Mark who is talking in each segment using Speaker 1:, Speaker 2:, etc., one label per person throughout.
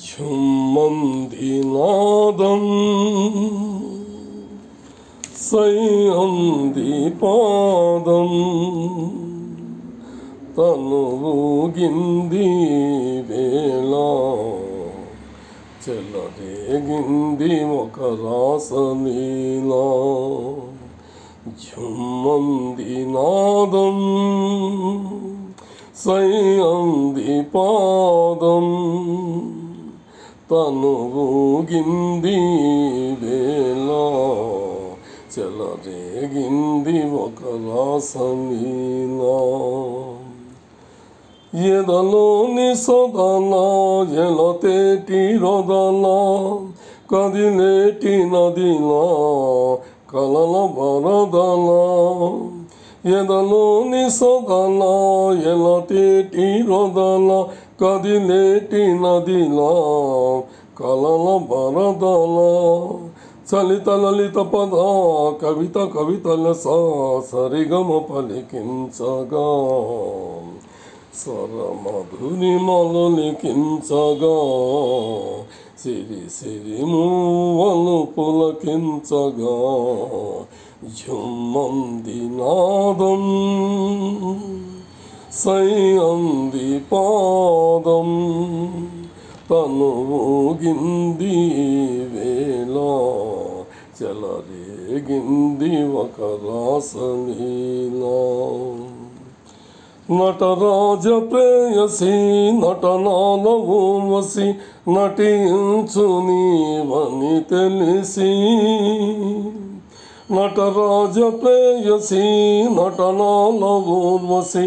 Speaker 1: ఝుమ్మంది నాదం సై అంది పాదం తనువుగింది వేళ చెలరేగింది ఒక రాసలీలా ఝుమ్మంది నాదం సై అంది పాదం తనువుగింది వేళ చెలరేగింది ఒక రాసలీలా ఎదలోని సదన ఎలతేటి రొదన కదిలేటి నదిలా కలల వరదల ఎదలోని సదన ఎలతేటి రొదన కదిలేటి నదిలా కలల వరదల చలిత లలిత పద కవిత కవితల సరిగమ పలికించగా స్వరమధుని మలికించగా సిరి సిరి మూవలు పులకించగా ఝుమ్మంది నాదం సై అంది పాదం తనువుగింది వేళ చెలరేగింది ఒక రాసలీలా నటరాజ ప్రేయసి నటనాల ఊర్వశి నటించు నీవని తెలిసి నటరాజ ప్రేయసి నటనాల ఊర్వశి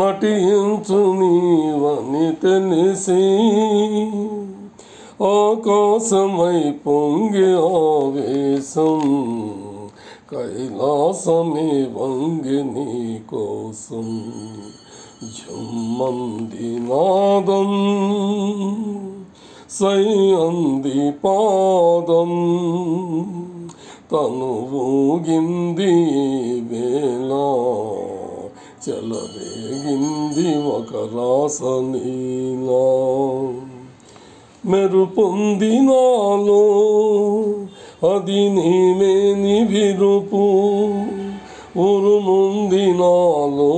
Speaker 1: నటించు నీవని తెలిసి ఆకాశమై పొంగి ఆవేశం కైలాసమే వంగి నీ కోసం ఝుమ్మంది నాదం సై అంది పాదం తనువుగింది వేళ చెలరేగింది ఒక రాసలీలా మెరుపొంది నాలో అది నీమేని విరుపు ఉరుముంది నాలో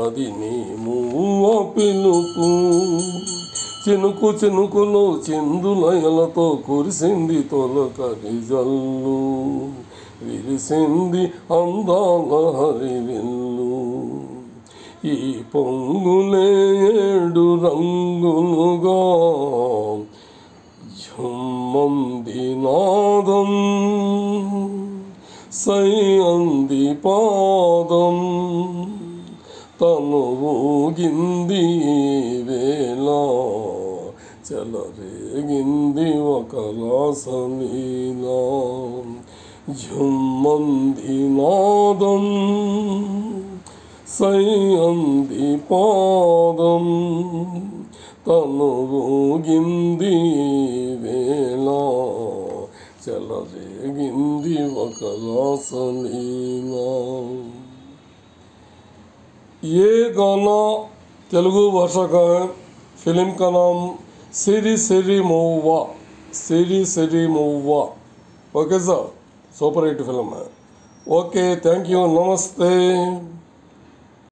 Speaker 1: అది నీ మూవ పిలుపు చినుకు చినుకులో చిందులయలతో కురిసింది తొలకరి జల్లు విరిసింది అందాల హరివిల్లు ఈ పొంగులే ఏడు రంగులుగా ఝుమ్మంది నాదం సై అంది పాదం తనువుగింది వేళ చెలరేగింది ఒక రాసలీలా ఝుమ్మంది నాదం సై అంది పాదం తనువుగింది వేళ చెలరేగింది ఒక రాసలీలా ये गाना तेलुगु भाषा का है। फिल्म का नाम Siri Siri Muvva, Siri Siri Muvva. Okay sir, super hit film है। ओके, थैंक यू, नमस्ते।